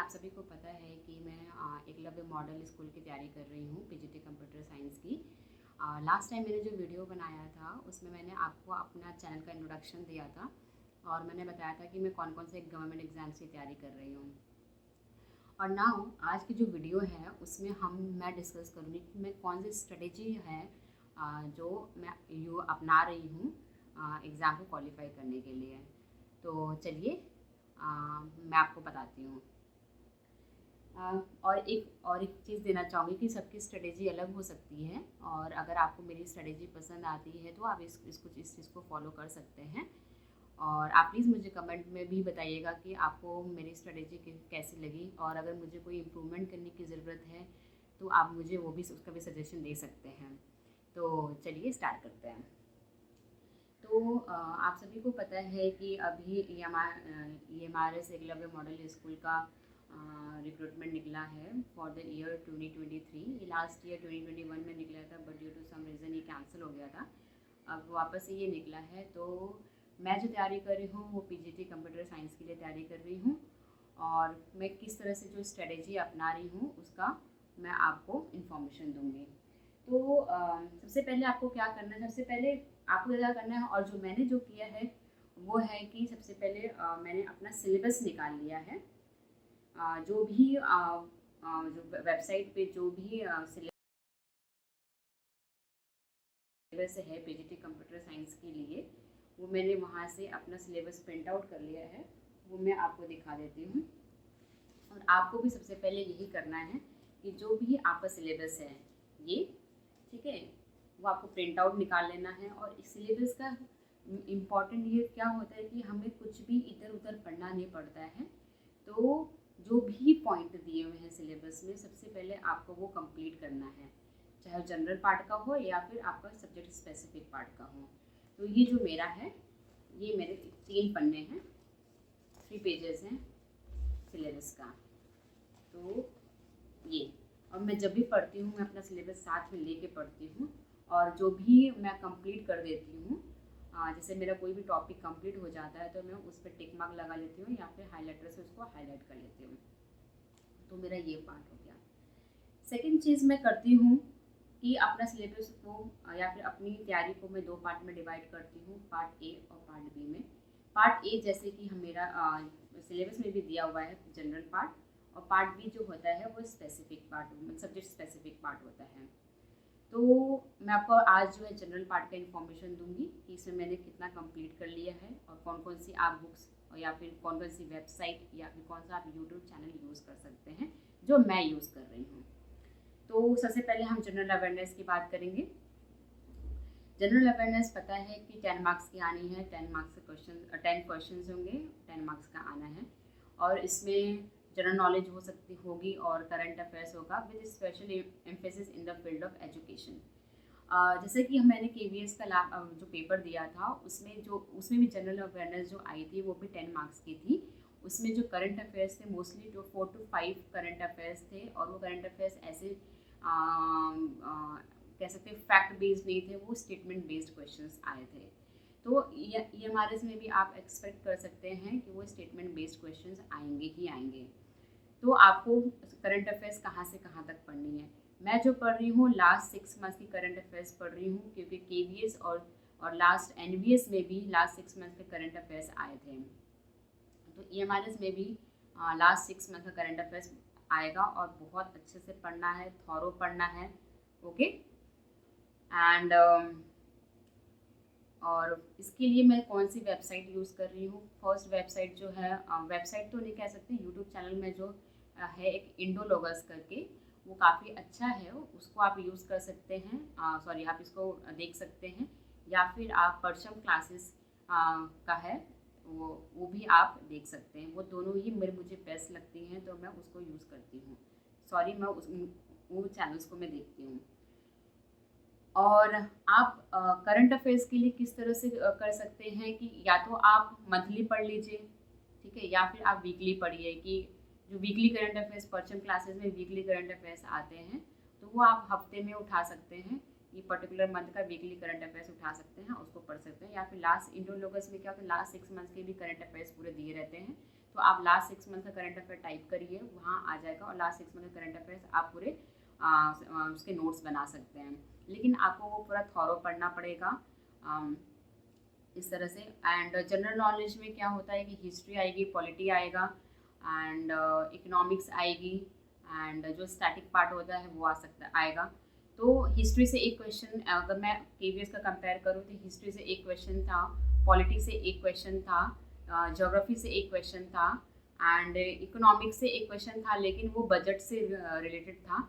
आप सभी को पता है कि मैं एकलव्य मॉडल स्कूल की तैयारी कर रही हूँ, पीजीटी कंप्यूटर साइंस की। लास्ट टाइम मैंने जो वीडियो बनाया था उसमें मैंने आपको अपना चैनल का इंट्रोडक्शन दिया था और मैंने बताया था कि मैं कौन कौन से गवर्नमेंट एग्ज़ाम्स की तैयारी कर रही हूँ। और नाउ आज की जो वीडियो है उसमें मैं डिस्कस करूँगी कि मैं कौन सी स्ट्रेटेजी है जो मैं अपना रही हूँ एग्ज़ाम को क्वालिफाई करने के लिए। तो चलिए मैं आपको बताती हूँ। और एक चीज़ देना चाहूँगी कि सबकी स्ट्रेटेजी अलग हो सकती है और अगर आपको मेरी स्ट्रेटेजी पसंद आती है तो आप इस चीज़ को फॉलो कर सकते हैं। और आप प्लीज़ मुझे कमेंट में भी बताइएगा कि आपको मेरी स्ट्रेटेजी कैसी लगी, और अगर मुझे कोई इम्प्रूवमेंट करने की ज़रूरत है तो आप मुझे उसका भी सजेशन दे सकते हैं। तो चलिए स्टार्ट करते हैं। तो आप सभी को पता है कि अभी EMRS एकलव्य मॉडल स्कूल का रिक्रूटमेंट निकला है फॉर द ईयर 2023। ये लास्ट ईयर 2021 में निकला था, but due to some reason ये कैंसिल हो गया था। अब वापस से ये निकला है। तो मैं जो तैयारी कर रही हूँ वो पीजीटी कंप्यूटर साइंस के लिए तैयारी कर रही हूँ, और मैं किस तरह से जो स्ट्रेटेजी अपना रही हूँ उसका मैं आपको इन्फॉर्मेशन दूँगी। तो सबसे पहले आपको क्या करना है, सबसे पहले आपको क्या करना है और जो मैंने जो किया है वो है कि सबसे पहले मैंने अपना सिलेबस निकाल लिया है। जो भी जो वेबसाइट पे जो भी सिलेबस है पीजीटी कंप्यूटर साइंस के लिए, वो मैंने वहाँ से अपना सिलेबस प्रिंट आउट कर लिया है। वो मैं आपको दिखा देती हूँ। और आपको भी सबसे पहले यही करना है कि जो भी आपका सिलेबस है ये, ठीक है, वो आपको प्रिंट आउट निकाल लेना है। और इस सिलेबस का इम्पॉर्टेंट ये क्या होता है कि हमें कुछ भी इधर उधर पढ़ना नहीं पड़ता है। तो जो भी पॉइंट दिए हुए हैं सिलेबस में, सबसे पहले आपको वो कंप्लीट करना है, चाहे जनरल पार्ट का हो या फिर आपका सब्जेक्ट स्पेसिफिक पार्ट का हो। तो ये जो मेरा है, ये मेरे 3 पन्ने हैं, 3 पेजेस हैं सिलेबस का। तो ये, और मैं जब भी पढ़ती हूँ मैं अपना सिलेबस साथ में लेके पढ़ती हूँ, और जो भी मैं कंप्लीट कर देती हूँ, जैसे मेरा कोई भी टॉपिक कंप्लीट हो जाता है तो मैं उस पर टिक मार्क लगा लेती हूँ या फिर हाईलाइटर से उसको हाईलाइट कर लेती हूँ। तो मेरा ये पार्ट हो गया। सेकंड चीज़ मैं करती हूँ कि अपना सिलेबस को या फिर अपनी तैयारी को मैं 2 पार्ट में डिवाइड करती हूँ, पार्ट ए और पार्ट बी में। पार्ट ए जैसे कि मेरा सिलेबस में भी दिया हुआ है जनरल पार्ट, और पार्ट बी जो होता है वो specific part, subject specific part होता है। तो मैं आपको आज जो है जनरल पार्ट का इन्फॉर्मेशन दूंगी कि इसमें मैंने कितना कंप्लीट कर लिया है और कौन कौन सी आप बुक्स और या फिर कौन कौन सी वेबसाइट या फिर कौन सा आप यूट्यूब चैनल यूज़ कर सकते हैं जो मैं यूज़ कर रही हूँ। तो सबसे पहले हम जनरल अवेयरनेस की बात करेंगे। जनरल अवेयरनेस पता है कि 10 मार्क्स की आनी है, 10 मार्क्स के क्वेश्चन 10 क्वेश्चन होंगे, 10 मार्क्स का आना है। और इसमें जनरल नॉलेज हो सकती होगी और करंट अफेयर्स होगा with special emphasis in the field of education. जैसे कि मैंने KVS का जो पेपर दिया था उसमें भी जनरल अवेयरनेस जो आई थी वो भी 10 मार्क्स की थी। उसमें जो करंट अफेयर्स थे मोस्टली जो 4 to 5 करंट अफेयर्स थे, और वो करंट अफेयर्स ऐसे कह सकते हैं फैक्ट बेस्ड नहीं थे, वो स्टेटमेंट बेस्ड क्वेश्चंस आए थे। तो EMRS में भी आप एक्सपेक्ट कर सकते हैं कि वो स्टेटमेंट बेस्ड क्वेश्चंस आएंगे ही आएंगे। तो आपको करंट अफेयर्स कहाँ से कहाँ तक पढ़नी है। मैं जो पढ़ रही हूँ लास्ट 6 मंथ्स की करंट अफेयर्स पढ़ रही हूँ, क्योंकि KVS और लास्ट NVS में भी लास्ट 6 मंथ्स के करंट अफेयर्स आए थे। तो EMRS में भी लास्ट 6 मंथ का करंट अफेयर्स आएगा, और बहुत अच्छे से पढ़ना है, थॉरो पढ़ना है। ओके एंड और इसके लिए मैं कौन सी वेबसाइट यूज़ कर रही हूँ। फर्स्ट वेबसाइट जो है, वेबसाइट तो नहीं कह सकते, यूट्यूब चैनल में जो है एक इंडोलॉगस करके, वो काफ़ी अच्छा है, उसको आप यूज़ कर सकते हैं। सॉरी, आप इसको देख सकते हैं, या फिर आप परचम क्लासेस का है वो भी आप देख सकते हैं। वो दोनों ही मुझे बेस्ट लगती हैं, तो मैं उसको यूज़ करती हूँ। सॉरी, मैं वो चैनल्स को मैं देखती हूँ। और आप करंट अफेयर्स के लिए किस तरह से कर सकते हैं कि या तो आप मंथली पढ़ लीजिए, ठीक है, या फिर आप वीकली पढ़िए। कि जो वीकली करंट अफेयर्स परचम क्लासेस में वीकली करंट अफेयर्स आते हैं, तो वो आप हफ्ते में उठा सकते हैं। ये पर्टिकुलर मंथ का वीकली करंट अफेयर्स उठा सकते हैं, उसको पढ़ सकते हैं। या फिर लास्ट इंडोलॉगस में क्या होता है, लास्ट 6 मंथ्स के भी करंट अफेयर्स पूरे दिए रहते हैं, तो तो आप लास्ट 6 मंथ का करंट अफेयर टाइप करिए, वहाँ आ जाएगा और लास्ट 6 मंथ का करंट अफेयर्स आप पूरे उसके नोट्स बना सकते हैं। लेकिन आपको वो पूरा थॉरो पढ़ना पड़ेगा इस तरह से। एंड जनरल नॉलेज में क्या होता है कि हिस्ट्री आएगी, पॉलिटी आएगा एंड इकोनॉमिक्स आएगी एंड जो स्टैटिक पार्ट होता है वो आएगा। तो हिस्ट्री से एक क्वेश्चन, अगर मैं KVS का कंपेयर करूँ तो हिस्ट्री से एक क्वेश्चन था, पॉलिटी से एक क्वेश्चन था, ज्योग्राफी से एक क्वेश्चन था एंड इकोनॉमिक्स से एक क्वेश्चन था, लेकिन वो बजट से रिलेटेड था।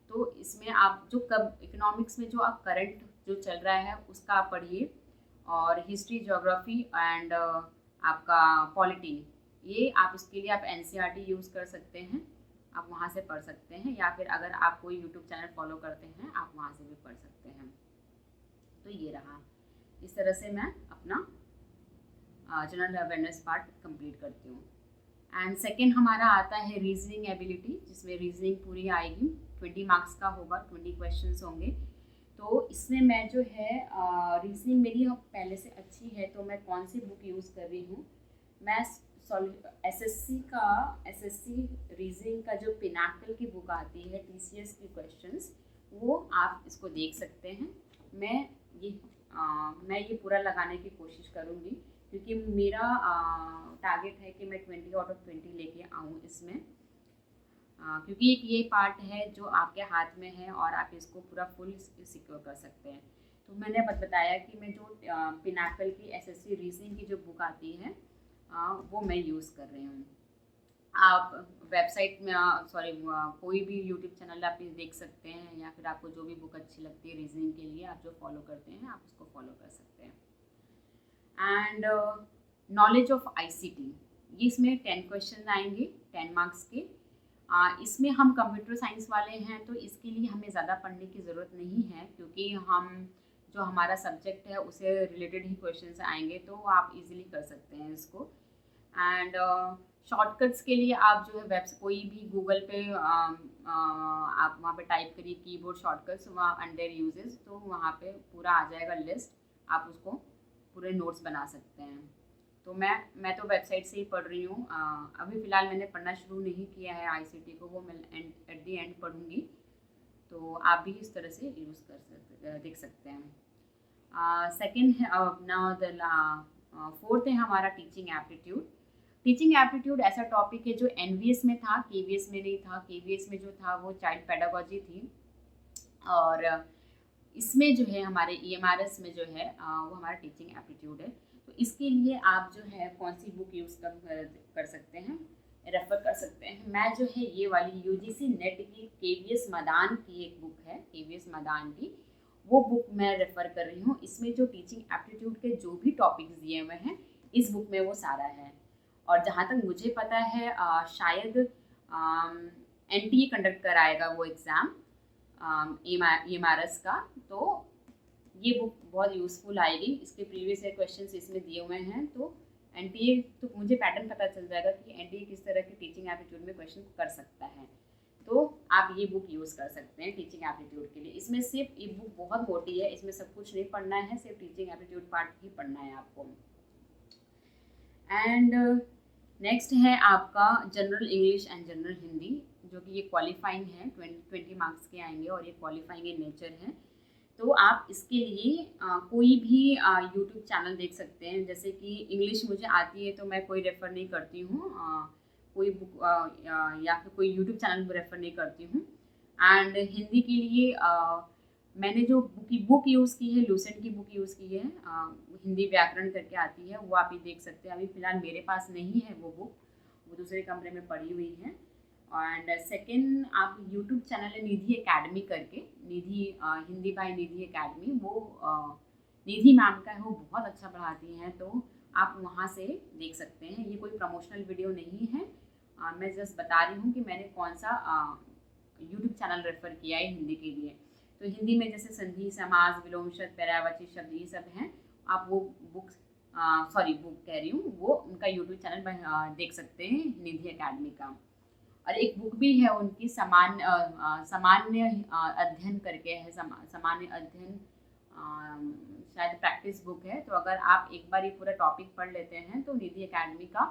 तो इसमें आप जो कब इकोनॉमिक्स में जो आप करंट जो चल रहा है उसका आप पढ़िए, और हिस्ट्री, ज्योग्राफी एंड आपका पॉलिटी, ये आप इसके लिए आप NCERT यूज़ कर सकते हैं, आप वहाँ से पढ़ सकते हैं, या फिर अगर आप कोई यूट्यूब चैनल फॉलो करते हैं आप वहाँ से भी पढ़ सकते हैं। तो ये रहा, इस तरह से मैं अपना जनरल अवेयरनेस पार्ट कंप्लीट करती हूँ। एंड सेकेंड हमारा आता है रीजनिंग एबिलिटी, जिसमें रीजनिंग पूरी आएगी, 20 मार्क्स का होगा, 20 क्वेश्चंस होंगे। तो इसमें मैं जो है रीजनिंग मेरी पहले से अच्छी है, तो मैं कौन सी बुक यूज़ कर रही हूँ, मैं एसएससी रीजनिंग का जो पिनाकल की बुक आती है, TCS की क्वेश्चंस, वो आप इसको देख सकते हैं। मैं ये पूरा लगाने की कोशिश करूँगी, क्योंकि मेरा टारगेट है कि मैं 20 आउट ऑफ 20 लेके आऊँ इसमें, क्योंकि एक ये पार्ट है जो आपके हाथ में है और आप इसको पूरा फुल सिक्योर कर सकते हैं। तो मैंने बताया कि मैं जो पिनाकल की SSC रीजनिंग की जो बुक आती है वो मैं यूज़ कर रही हूँ। आप वेबसाइट में कोई भी यूट्यूब चैनल आप देख सकते हैं, या फिर आपको जो भी बुक अच्छी लगती है रीजनिंग के लिए आप जो फॉलो करते हैं आप उसको फॉलो कर सकते हैं। एंड नॉलेज ऑफ ICT, ये इसमें 10 क्वेश्चन आएंगे 10 मार्क्स के। इसमें हम कंप्यूटर साइंस वाले हैं तो इसके लिए हमें ज़्यादा पढ़ने की ज़रूरत नहीं है, क्योंकि हम जो हमारा सब्जेक्ट है उसे रिलेटेड ही क्वेश्चंस आएंगे, तो आप इजीली कर सकते हैं इसको। एंड शॉर्टकट्स के लिए आप जो है कोई भी गूगल पे आप वहाँ पे टाइप करिए कीबोर्ड शॉर्टकट्स वहाँ अंडर यूजेस, तो वहाँ पे पूरा आ जाएगा लिस्ट, आप उसको पूरे नोट्स बना सकते हैं। तो मैं तो वेबसाइट से ही पढ़ रही हूँ, अभी फ़िलहाल मैंने पढ़ना शुरू नहीं किया है ICT को, वो मैं एट दी एंड पढ़ूँगी। तो आप भी इस तरह से यूज़ कर सकते देख सकते हैं। सेकेंड है अपना फोर्थ है हमारा टीचिंग एप्टीट्यूड। टीचिंग एप्टीट्यूड ऐसा टॉपिक है जो NVS में था, KVS में नहीं था। KVS में जो था वो चाइल्ड पेडागोजी थी, और इसमें जो है हमारे EMRS में जो है वो हमारा टीचिंग एप्टीट्यूड है। तो इसके लिए आप जो है कौन सी बुक यूज़ कर सकते हैं, रेफ़र कर सकते हैं। मैं जो है ये वाली UGC नेट की KVS मदान की एक बुक है, KVS मदान की, वो बुक मैं रेफ़र कर रही हूँ। इसमें जो टीचिंग एप्टीट्यूड के जो भी टॉपिक्स दिए हुए हैं इस बुक में वो सारा है। और जहाँ तक मुझे पता है शायद NTA कंडक्ट कराएगा वो एग्ज़ाम EMRS का, तो ये बुक बहुत यूज़फुल आएगी। इसके प्रीवियस ईयर क्वेश्चंस इसमें दिए हुए हैं, तो NTA तो मुझे पैटर्न पता चल जाएगा कि NTA किस तरह की टीचिंग एप्टीट्यूड में क्वेश्चन कर सकता है। तो आप ये बुक यूज़ कर सकते हैं टीचिंग एप्टीट्यूड के लिए। इसमें सिर्फ ये बुक बहुत मोटी है, इसमें सब कुछ नहीं पढ़ना है, सिर्फ टीचिंग एप्टीट्यूड पार्ट ही पढ़ना है आपको। एंड नेक्स्ट है आपका general English and general Hindi, जो कि ये क्वालिफाइंग है, 20 मार्क्स के आएंगे और ये क्वालिफाइंग इन नेचर है। तो आप इसके लिए कोई भी यूट्यूब चैनल देख सकते हैं। जैसे कि इंग्लिश मुझे आती है तो मैं कोई रेफ़र नहीं करती हूँ, कोई बुक या फिर कोई यूट्यूब चैनल रेफ़र नहीं करती हूँ। एंड हिंदी के लिए मैंने जो बुक यूज़ की है, लूसेंट की बुक यूज़ की है, हिंदी व्याकरण करके आती है, वो आप ही देख सकते हैं। अभी फ़िलहाल मेरे पास नहीं है वो बुक, वो दूसरे कमरे में पड़ी हुई है। एंड सेकेंड आप यूट्यूब चैनल है निधि एकेडमी करके, निधि हिंदी बाय निधि एकेडमी, वो निधि मैम का है, वो बहुत अच्छा पढ़ाती हैं, तो आप वहाँ से देख सकते हैं। ये कोई प्रमोशनल वीडियो नहीं है, मैं जस्ट बता रही हूँ कि मैंने कौन सा यूट्यूब चैनल रेफ़र किया है हिंदी के लिए। तो हिंदी में जैसे संधि, समास, विलोम शब्द, पर्यायवाची शब्द, ये सब हैं। आप वो बुक कह रही हूँ, वो उनका यूट्यूब चैनल देख सकते हैं निधि एकेडमी का। और एक बुक भी है उनकी सामान्य अध्ययन करके है, सामान्य अध्ययन शायद प्रैक्टिस बुक है। तो अगर आप एक बार ये पूरा टॉपिक पढ़ लेते हैं तो निधि एकेडमी का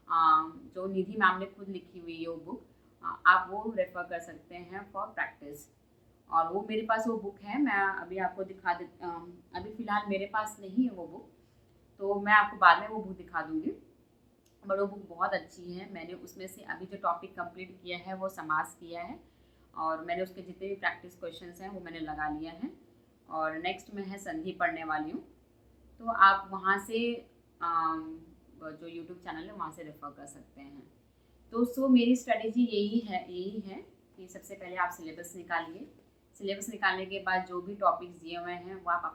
जो निधि मैम ने खुद लिखी हुई है वो बुक, आप वो रेफ़र कर सकते हैं फॉर प्रैक्टिस। और वो मेरे पास वो बुक है, मैं अभी आपको दिखा दे, अभी फ़िलहाल मेरे पास नहीं है वो बुक, तो मैं आपको बाद में वो बुक दिखा दूँगी। बट वो बुक बहुत अच्छी है। मैंने उसमें से अभी जो टॉपिक कंप्लीट किया है वो समास किया है, और मैंने उसके जितने भी प्रैक्टिस क्वेश्चंस हैं वो मैंने लगा लिया है, और नेक्स्ट में है संधि पढ़ने वाली हूँ। तो आप वहाँ से जो यूट्यूब चैनल है वहाँ से रेफ़र कर सकते हैं। तो मेरी स्ट्रेटेजी यही है कि सबसे पहले आप सिलेबस निकालिए। सिलेबस निकालने के बाद जो भी टॉपिक्स दिए हुए हैं वो आप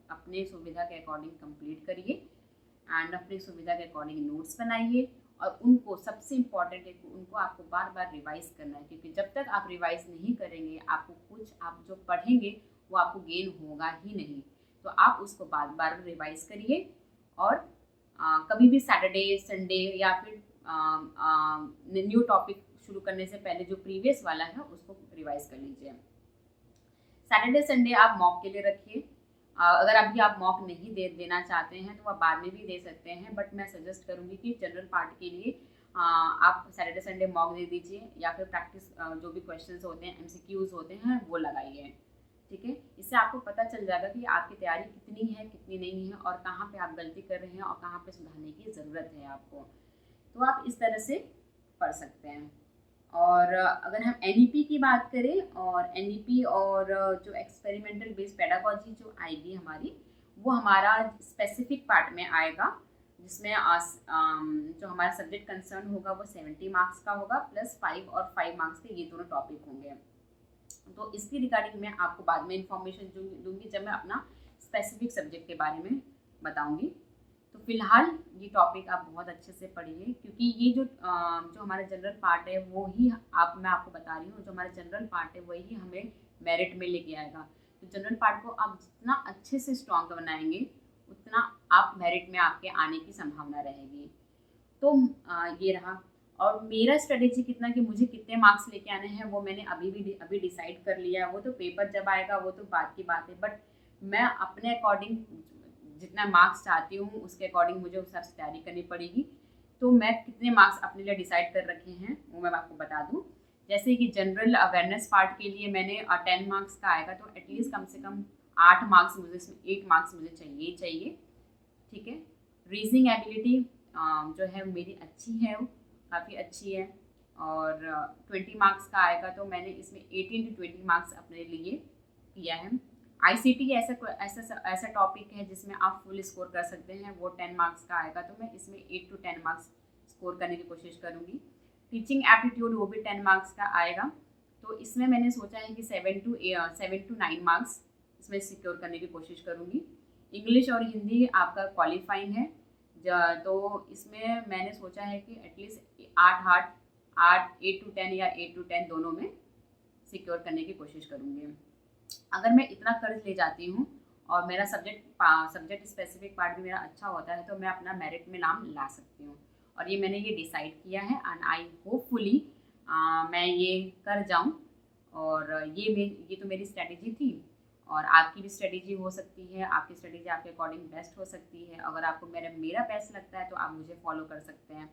अपने सुविधा के अकॉर्डिंग कंप्लीट करिए, एंड अपनी सुविधा के अकॉर्डिंग नोट्स बनाइए, और उनको सबसे इम्पॉर्टेंट है कि उनको आपको बार बार रिवाइज़ करना है, क्योंकि जब तक आप रिवाइज़ नहीं करेंगे आपको कुछ आप जो पढ़ेंगे वो आपको गेन होगा ही नहीं। तो आप उसको बार बार रिवाइज़ करिए, और कभी भी सैटरडे संडे या फिर न्यू टॉपिक शुरू करने से पहले जो प्रीवियस वाला है उसको रिवाइज़ कर लीजिए। सैटरडे संडे आप मॉक के लिए रखिए। अगर अभी आप मॉक नहीं देना चाहते हैं तो आप बाद में भी दे सकते हैं, बट मैं सजेस्ट करूँगी कि जनरल पार्ट के लिए आप सैटरडे संडे मॉक दे दीजिए, या फिर प्रैक्टिस जो भी क्वेश्चंस होते हैं MCQs होते हैं वो लगाइए। ठीक है, इससे आपको पता चल जाएगा कि आपकी तैयारी कितनी है कितनी नहीं है, और कहाँ पे आप गलती कर रहे हैं और कहाँ पे सुधारने की ज़रूरत है आपको। तो आप इस तरह से पढ़ सकते हैं। और अगर हम NEP की बात करें, और NEP और जो एक्सपेरिमेंटल बेस्ड पेडागोजी जो आएगी हमारी, वो हमारा स्पेसिफिक पार्ट में आएगा, जिसमें जो हमारा सब्जेक्ट कंसर्न होगा वो 70 मार्क्स का होगा, प्लस 5 और 5 मार्क्स के ये दोनों टॉपिक होंगे। तो इसकी रिगार्डिंग मैं आपको बाद में इंफॉर्मेशन दूंगी जब मैं अपना स्पेसिफिक सब्जेक्ट के बारे में बताऊंगी। तो फिलहाल ये टॉपिक आप बहुत अच्छे से पढ़िए, क्योंकि ये जो हमारा जनरल पार्ट है वो ही मैं आपको बता रही हूँ, जो हमारा जनरल पार्ट है वही हमें मेरिट में लेके आएगा। तो जनरल पार्ट को आप जितना अच्छे से स्ट्रॉन्ग बनाएंगे उतना आप मेरिट में आपके आने की संभावना रहेगी। तो ये रहा। और मेरा स्ट्रेटेजी कितना कि मुझे कितने मार्क्स लेके आने हैं वो मैंने अभी डिसाइड कर लिया है। वो तो पेपर जब आएगा वो तो बात की बात है, बट मैं अपने अकॉर्डिंग जितना मार्क्स चाहती हूँ उसके अकॉर्डिंग मुझे उस हिसाब से तैयारी करनी पड़ेगी। तो मैं कितने मार्क्स अपने लिए डिसाइड कर रखे हैं वो मैं आपको बता दूँ। जैसे कि जनरल अवेयरनेस पार्ट के लिए मैंने 10 मार्क्स का आएगा, तो एटलीस्ट कम से कम 8 मार्क्स मुझे, इसमें 8 मार्क्स मुझे चाहिए। ठीक है। रीजनिंग एबिलिटी जो है मेरी अच्छी है, वो काफ़ी अच्छी है, और 20 मार्क्स का आएगा, तो मैंने इसमें 18 to 20 मार्क्स अपने लिए किया है। ICT ऐसा टॉपिक है जिसमें आप फुल स्कोर कर सकते हैं, वो 10 मार्क्स का आएगा, तो मैं इसमें 8 to 10 मार्क्स स्कोर करने की कोशिश करूँगी। टीचिंग एप्टीट्यूड वो भी 10 मार्क्स का आएगा, तो इसमें मैंने सोचा है कि 7 to 9 मार्क्स इसमें सिक्योर करने की कोशिश करूँगी। इंग्लिश और हिंदी आपका क्वालिफाइंग है, तो इसमें मैंने सोचा है कि एटलीस्ट 8 to 10 या 8 to 10 दोनों में सिक्योर करने की कोशिश करूँगी। अगर मैं इतना कर्ज ले जाती हूँ और मेरा सब्जेक्ट स्पेसिफिक पार्ट भी मेरा अच्छा होता है, तो मैं अपना मेरिट में नाम ला सकती हूँ, और ये मैंने डिसाइड किया है, एंड आई होपफुली मैं ये कर जाऊँ। और ये तो मेरी स्ट्रेटेजी थी, और आपकी भी स्ट्रेटेजी हो सकती है, आपकी स्ट्रेटेजी आपके अकॉर्डिंग बेस्ट हो सकती है। अगर आपको मेरा बेस्ट लगता है तो आप मुझे फॉलो कर सकते हैं।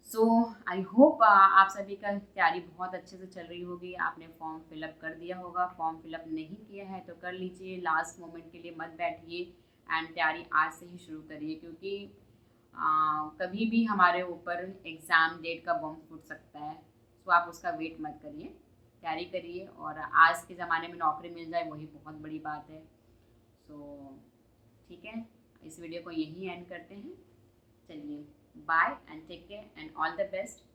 सो आई होप आप सभी का तैयारी बहुत अच्छे से चल रही होगी। आपने फॉर्म फिलअप कर दिया होगा, फॉर्म फिलअप नहीं किया है तो कर लीजिए, लास्ट मोमेंट के लिए मत बैठिए, एंड तैयारी आज से ही शुरू करिए, क्योंकि कभी भी हमारे ऊपर एग्ज़ाम डेट का बम फूट सकता है। सो आप उसका वेट मत करिए, तैयारी करिए, और आज के ज़माने में नौकरी मिल जाए वही बहुत बड़ी बात है। सो ठीक है, इस वीडियो को यहीं एंड करते हैं। चलिए, bye and take care and all the best.